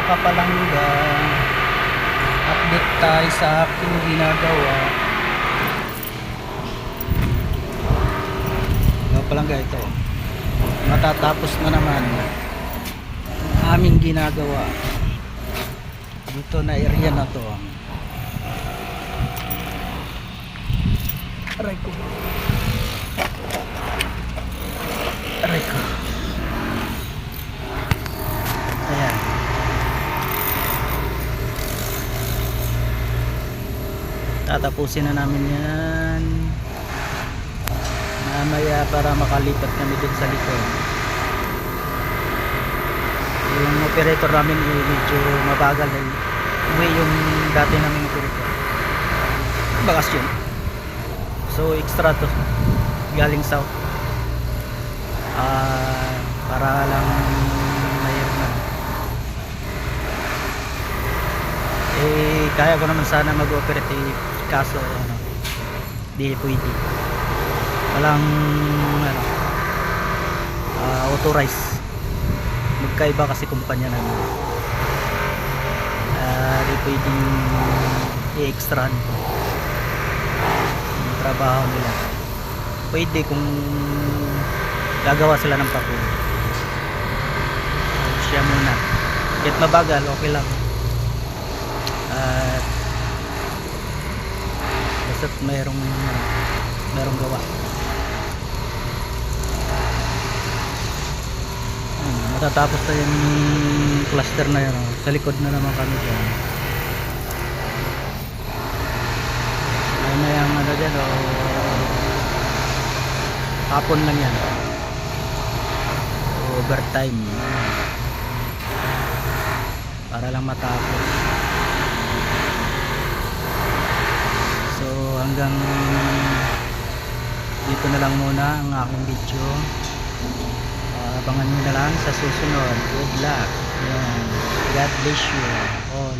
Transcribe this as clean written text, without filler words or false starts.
mga kapalangga, update tayo sa aking ginagawa. Mga palangga, ito matatapos na naman ang aming ginagawa dito na area na to. Aray ko, aray ko. Ayan, tatapusin na namin yan mamaya para makalipat kami dun sa likod. Yung operator namin medyo mabagal dahil uwi yung dati namin operator, bakasyon, so extra to galing south, para lang mayroon na kaya ko naman sana mag-operate kaso di pwede, walang authorized, magkaiba kasi kumpanya namin, di pwedeng i-extra yung trabaho nila. Pwede kung gagawa sila ng papel, siya muna kahit mabagal okay lang, at basta't mayroong gawa. Matatapos na yung cluster na yun, sa likod na naman kami dyan. Ay na yung ano dyan, hapon lang yan, overtime para lang matapos. So hanggang dito na lang muna ang aking video. Abangan nyo na lang sa susunod. Good luck. Yan. God bless you all.